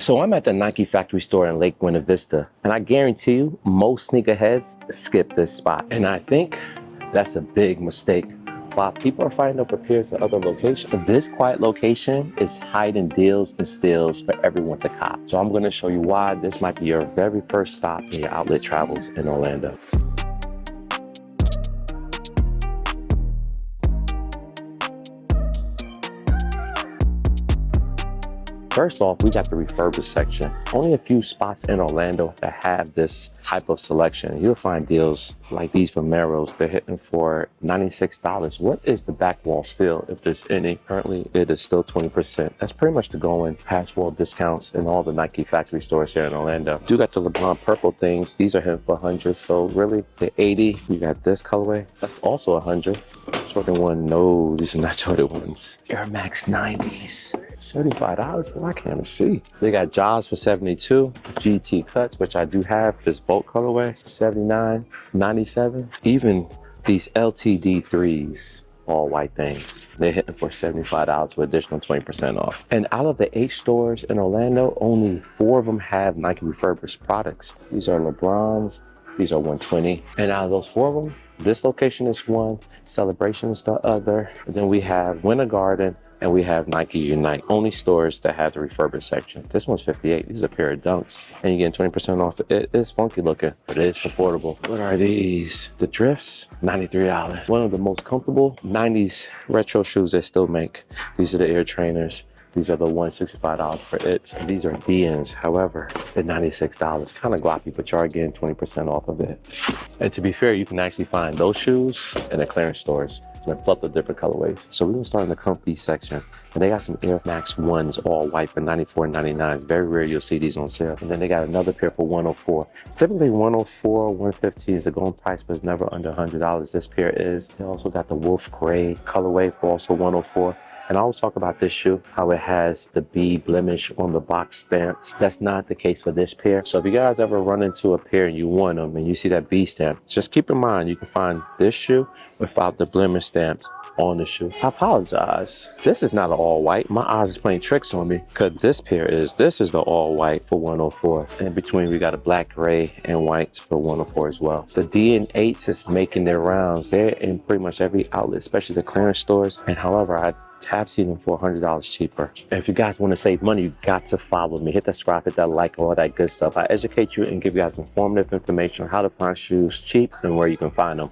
So I'm at the Nike factory store in Lake Buena Vista, and I guarantee you most sneakerheads skip this spot. And I think that's a big mistake. While people are finding up pairs at other locations, this quiet location is hiding deals and steals for everyone to cop. So I'm gonna show you why this might be your very first stop in your outlet travels in Orlando. First off, we got the refurbished section. Only a few spots in Orlando that have this type of selection. You'll find deals like these from Merrell's. They're hitting for $96. What is the back wall still, if there's any? Currently, it is still 20%. That's pretty much the going patch wall discounts in all the Nike factory stores here in Orlando. Do got the LeBron purple things. These are hitting for 100. So really, the 80, you got this colorway. That's also 100. Jordan 1, no, these are not Jordan 1s. Air Max 90s. $75, but I can't even see. They got Jaws for 72, GT cuts, which I do have, this Volt colorway, 79, 97. Even these LTD 3s, all white things, they're hitting for $75 with additional 20% off. And out of the 8 stores in Orlando, only 4 of them have Nike refurbished products. These are LeBrons, these are 120. And out of those 4 of them, this location is one, Celebration is the other. And then we have Winter Garden, and we have Nike Unite. Only stores that have the refurbished section. This one's 58. This is a pair of Dunks. And you're getting 20% off. It is funky looking, but it is affordable. What are these? The Drifts, $93. One of the most comfortable 90s retro shoes they still make. These are the Air Trainers. These are the $165 for it. And these are DNs, however, they're $96. Kind of gloppy, but you are getting 20% off of it. And to be fair, you can actually find those shoes in the clearance stores in a plethora of different colorways. So we're gonna start in the comfy section. And they got some Air Max 1s all white for $94.99. It's very rare you'll see these on sale. And then they got another pair for $104. Typically $104, $115 is a going price, but it's never under $100. This pair is. They also got the Wolf Gray colorway for also $104. And I always talk about this shoe, how it has the B blemish on the box stamps. That's not the case for this pair. So if you guys ever run into a pair and you want them and you see that B stamp, just keep in mind you can find this shoe without the blemish stamps on the shoe. I apologize. This is not an all white. My eyes is playing tricks on me because this is the all white for $104. In between, we got a black, gray, and white for $104 as well. The DN8s is making their rounds. They're in pretty much every outlet, especially the clearance stores. And however, I have seen them for $100 cheaper. And if you guys want to save money, you got to follow me. Hit that subscribe, hit that like, all that good stuff. I educate you and give you guys informative information on how to find shoes cheap and where you can find them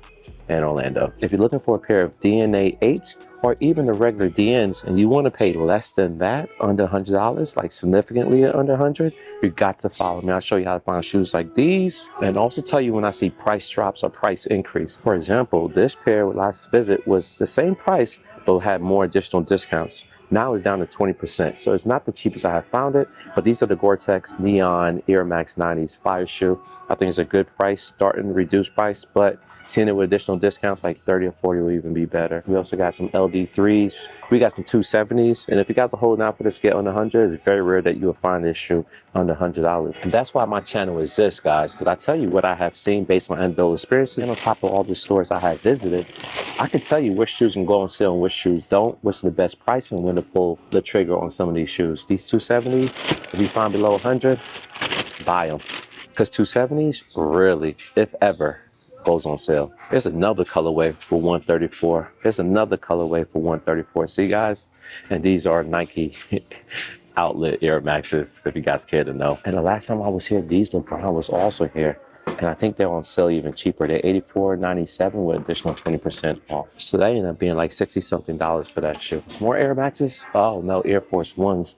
in Orlando. If you're looking for a pair of DNA 8s or even the regular DNs and you want to pay less than that, under $100, like significantly under 100, you got to follow me. I'll show you how to find shoes like these and also tell you when I see price drops or price increase. For example, this pair with last visit was the same price, but had more additional discounts. Now it's down to 20%. So it's not the cheapest I have found it, but these are the Gore-Tex Neon Air Max 90s fire shoe. I think it's a good price, starting reduced price, but seeing it with additional discounts like 30 or 40 will even be better. We also got some LD3s. We got some 270s. And if you guys are holding out for this, get under 100, it's very rare that you will find this shoe under $100. And that's why my channel exists, guys, because I tell you what I have seen based on anecdotal experiences. And on top of all the stores I have visited, I can tell you which shoes can go on sale and which shoes don't, what's the best price, and when to pull the trigger on some of these shoes. These 270s, if you find below 100, buy them. Because 270s, really, if ever, goes on sale. There's another colorway for $134. There's another colorway for $134. See, guys? And these are Nike outlet Air Maxes, if you guys care to know. And the last time I was here, these LeBron was also here. And I think they're on sale even cheaper. They're $84.97 with additional 20% off. So that ended up being like $60-something for that shoe. More Air Maxes? Oh no, Air Force Ones.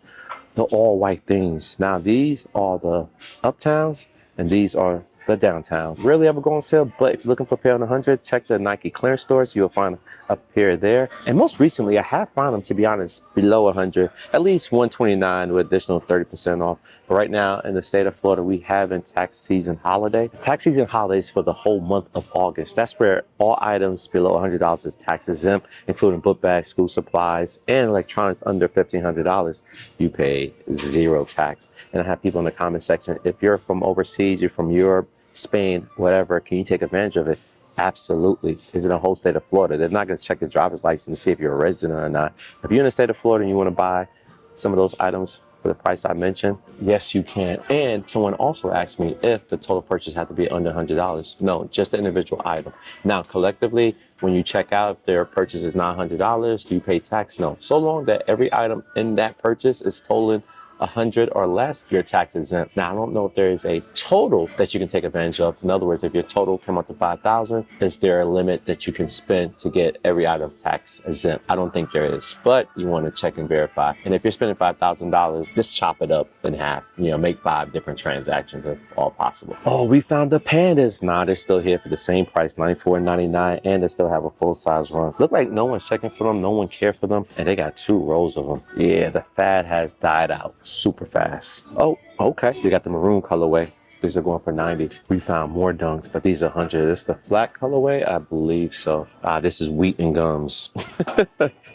The all white things. Now these are the Uptowns and these are the Downtowns. Rarely ever go on sale, but if you're looking for a pair on 100, check the Nike clearance stores. You'll find a pair there. And most recently, I have found them, to be honest, below 100, at least 129 with additional 30% off. But right now in the state of Florida, we have a tax season holiday. Tax season holidays for the whole month of August. That's where all items below $100 is tax exempt, including book bags, school supplies, and electronics under $1,500. You pay 0 tax. And I have people in the comment section, if you're from overseas, you're from Europe, Spain, whatever, can you take advantage of it? Absolutely. It's in the whole state of Florida. They're not going to check your driver's license to see if you're a resident or not. If you're in the state of Florida and you want to buy some of those items for the price I mentioned? Yes, you can. And someone also asked me if the total purchase had to be under $100. No, just the individual item. Now, collectively, when you check out, if their purchase is not $100, do you pay tax? No. So long that every item in that purchase is totaling 100 or less, you're tax exempt. Now, I don't know if there is a total that you can take advantage of. In other words, if your total come up to 5,000, is there a limit that you can spend to get every item tax exempt? I don't think there is, but you want to check and verify. And if you're spending $5,000, just chop it up in half. You know, make 5 different transactions if all possible. Oh, we found the pandas. Nah, they're still here for the same price, $94.99, and they still have a full size run. Look like no one's checking for them, no one cared for them, and they got 2 rows of them. Yeah, the fad has died out super fast. Oh, okay. We got the maroon colorway. These are going for 90. We found more dunks, but these are 100. This is the flat colorway? I believe so. This is wheat and gums.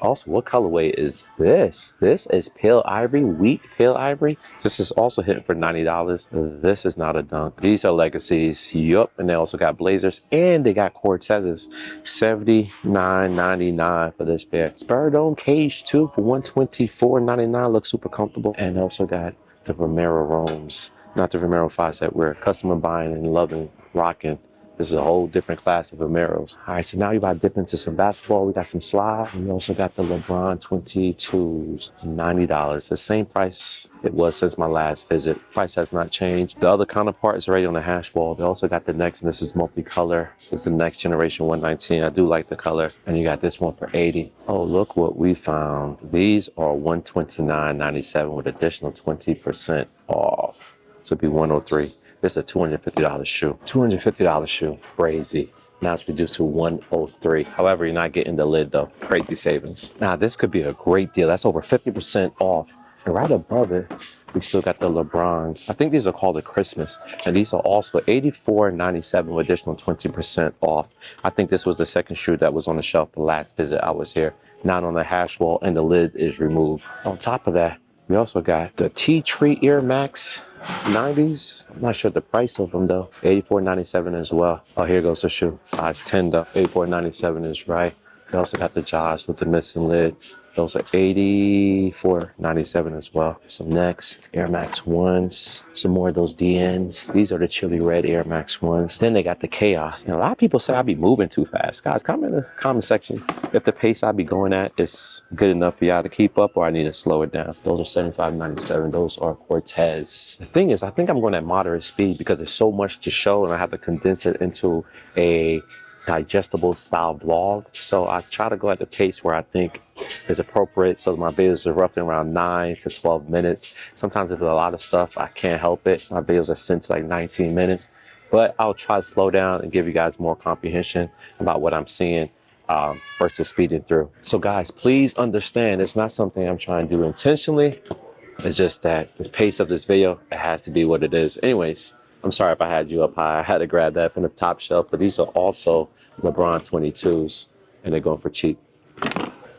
Also, what colorway is this? This is pale ivory, wheat pale ivory. This is also hitting for $90. This is not a dunk. These are legacies. Yup. And they also got blazers and they got Cortezes. $79.99 for this pair. Spiridome cage too for $124.99. Looks super comfortable. And also got the Romero Romes. Not the Romero 5 set we're customer buying and loving, rocking. This is a whole different class of Romeros. All right, so now you about to dip into some basketball. We got some slide. And we also got the LeBron 22s, $90. The same price it was since my last visit. Price has not changed. The other counterpart is already on the hash wall. They also got the next, and this is multicolor. This is the next generation 119. I do like the color. And you got this one for 80. Oh, look what we found. These are $129.97 with additional 20% off. So it'd be 103. This is a $250 shoe. $250 shoe. Crazy. Now it's reduced to 103. However, you're not getting the lid though. Crazy savings. Now this could be a great deal. That's over 50% off. And right above it, we still got the LeBrons. I think these are called the Christmas. And these are also $84.97 with additional 20% off. I think this was the second shoe that was on the shelf the last visit I was here. Not on the hash wall, and the lid is removed. On top of that, we also got the Tea Tree Air Max 90s. I'm not sure the price of them though. $84.97 as well. Oh, here goes the shoe. Size 10 though. $84.97 is right. We also got the Jaws with the missing lid. Those are $84.97 as well. Some next Air Max 1s. Some more of those DNs. These are the chili red Air Max 1s. Then they got the Chaos. Now, a lot of people say I be moving too fast. Guys, comment in the comment section if the pace I be going at is good enough for y'all to keep up or I need to slow it down. Those are $75.97. Those are Cortez. The thing is, I think I'm going at moderate speed because there's so much to show and I have to condense it into a digestible style vlog. So I try to go at the pace where I think is appropriate. So my videos are roughly around 9 to 12 minutes. Sometimes if there's a lot of stuff, I can't help it. My videos are sent to like 19 minutes, but I'll try to slow down and give you guys more comprehension about what I'm seeing versus speeding through. So guys, please understand it's not something I'm trying to do intentionally. It's just that the pace of this video, it has to be what it is. Anyways, I'm sorry if I had you up high. I had to grab that from the top shelf, but these are also LeBron 22s, and they're going for cheap.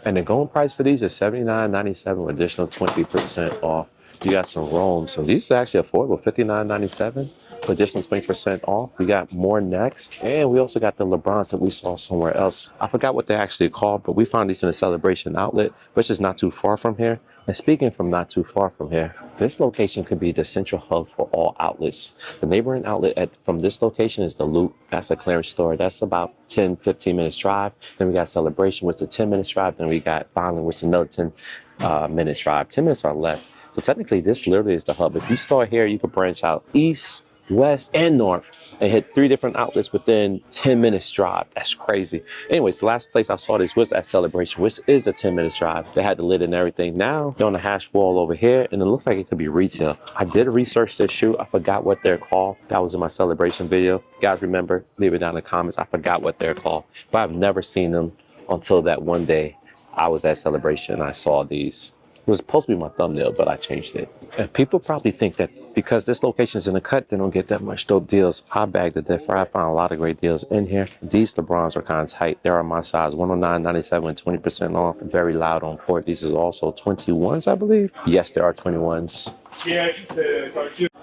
And the going price for these is $79.97 with additional 20% off. You got some Romes, so these are actually affordable, $59.97 with additional 20% off. We got more next, and we also got the LeBrons that we saw somewhere else. I forgot what they're actually called, but we found these in a Celebration outlet, which is not too far from here. And speaking from not too far from here, this location could be the central hub for all outlets. The neighboring outlet from this location is the Loop. That's a clearance store. That's about 10-15 minutes drive. Then we got Celebration, which is a 10 minutes drive. Then we got Ballinonabudget, which is another 10 minutes drive. 10 minutes or less. So technically, this literally is the hub. If you start here, you could branch out east, west, and north and hit 3 different outlets within 10 minutes drive. That's crazy. Anyways, the last place I saw this was at Celebration, which is a 10 minutes drive. They had the lid and everything. Now they're on the hash wall over here, and it looks like it could be retail. I did research this shoe. I forgot what they're called. That was in my Celebration video. You guys remember? Leave it down in the comments. I forgot what they're called, but I've never seen them until that one day I was at Celebration and I saw these. It was supposed to be my thumbnail, but I changed it. And people probably think that because this location is in the cut, they don't get that much dope deals. I beg to differ. I found a lot of great deals in here. These LeBrons are kind of tight. They're on my size, $109.97 with 20% off. Very loud on port. These are also 21s, I believe. Yes, there are 21s.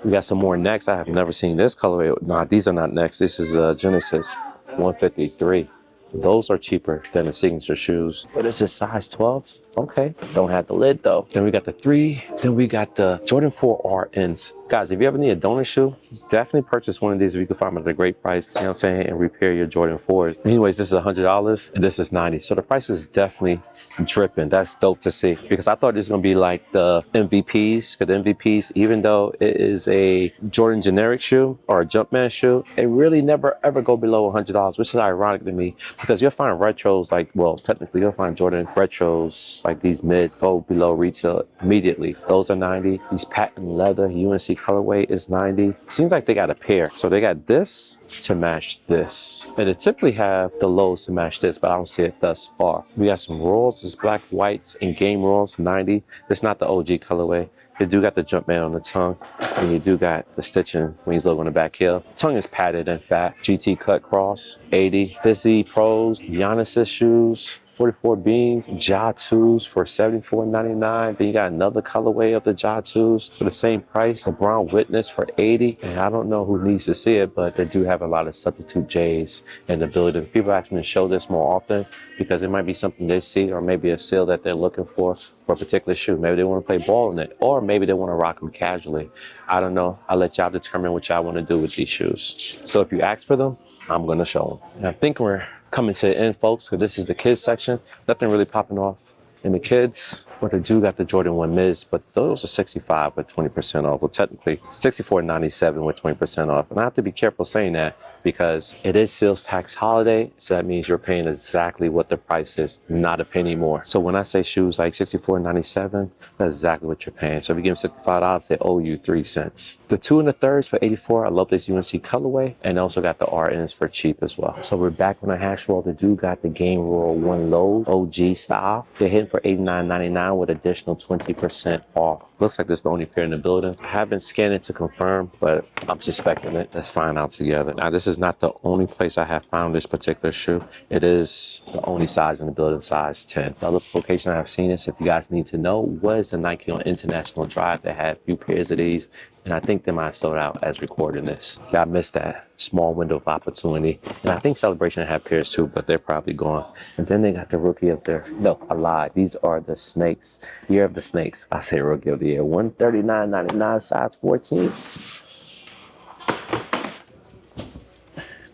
We got some more next. I have never seen this colorway. Nah, these are not next. This is Genesis 153. Those are cheaper than the signature shoes. But it's a size 12. Okay, don't have the lid though. Then we got the 3. Then we got the Jordan 4 RNs. Guys, if you ever need a donut shoe, definitely purchase one of these if you can find them at a great price, you know what I'm saying, and repair your Jordan 4s. Anyways, this is $100 and this is $90. So the price is definitely dripping. That's dope to see because I thought this was gonna be like the MVPs, because the MVPs, even though it is a Jordan generic shoe or a Jumpman shoe, it really never ever go below $100, which is ironic to me because you'll find retros like, well, technically you'll find Jordan retros like these mid go below retail immediately. Those are 90. These patent leather UNC colorway is 90. Seems like they got a pair. So they got this to match this. And they typically have the lows to match this, but I don't see it thus far. We got some Royals, it's black, whites, and game Royals, 90. It's not the OG colorway. You do got the Jumpman on the tongue, and you do got the stitching when he's logo on the back heel. Tongue is padded and fat. GT cut cross, 80. Fizzy Pros, Giannis's shoes, 44 beans, Ja 2s for $74.99. Then you got another colorway of the Ja 2s for the same price. LeBron Witness for 80. And I don't know who needs to see it, but they do have a lot of substitute J's in the building. People ask me to show this more often because it might be something they see or maybe a sale that they're looking for a particular shoe. Maybe they want to play ball in it or maybe they want to rock them casually. I don't know. I'll let y'all determine what y'all want to do with these shoes. So if you ask for them, I'm going to show them. And I think we're coming to the end, folks, because this is the kids section. Nothing really popping off in the kids, but they do got the Jordan 1 Mids, but those are 65 with 20% off. Well, technically $64.97 with 20% off. And I have to be careful saying that because it is sales tax holiday, so that means you're paying exactly what the price is, not a penny more. So when I say shoes like $64.97, that's exactly what you're paying. So if you give them $65, they owe you 3 cents. The 2 1/3s for $84. I love this UNC colorway, and also got the RNs for cheap as well. So we're back on the hash roll. They do got the Game Roll 1 Low OG style. They're hitting for $89.99 with additional 20% off. Looks like this is the only pair in the building. I haven't scanned it to confirm, but I'm suspecting it. Let's find out together. Now, this is not the only place I have found this particular shoe. It is the only size in the building, size 10. The other location I have seen this, if you guys need to know, was the Nike on International Drive. They had a few pairs of these, and I think they might have sold out as recording this. Y'all missed that small window of opportunity. And I think Celebration had pairs too, but they're probably gone. And then they got the Rookie of the Year. No, I lied. These are the Snakes. Year of the Snakes. I say Rookie of the Year. $139.99, size 14.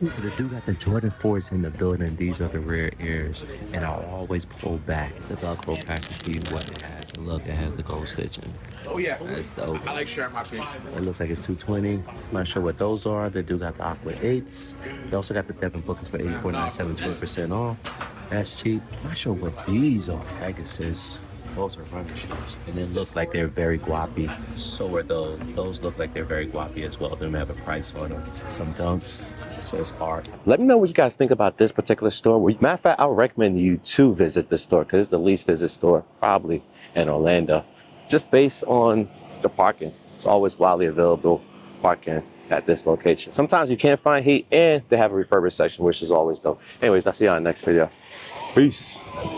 So the dude got the Jordan 4s in the building. These are the rare airs. And I'll always pull back the Velcro pack to see what it has. And look, it has the gold stitching. Oh yeah, that's dope. I like sharing my piece. It looks like it's $220. Not sure what those are. They do got the Aqua 8s. They also got the Devin Bookers for $84.97, 20% off. That's cheap. Not sure what these are. Pegasus. Those are running shoes. And it looks like they're very guappy. So are those. Those look like they're very guappy as well. They don't have a price on them. Some Dunks. It says art. Let me know what you guys think about this particular store. Matter of fact, I would recommend you to visit the store because it's the least visited store probably in Orlando. Just based on the parking. It's always widely available parking at this location. Sometimes you can't find heat and they have a refurbished section, which is always dope. Anyways, I'll see you on the next video. Peace.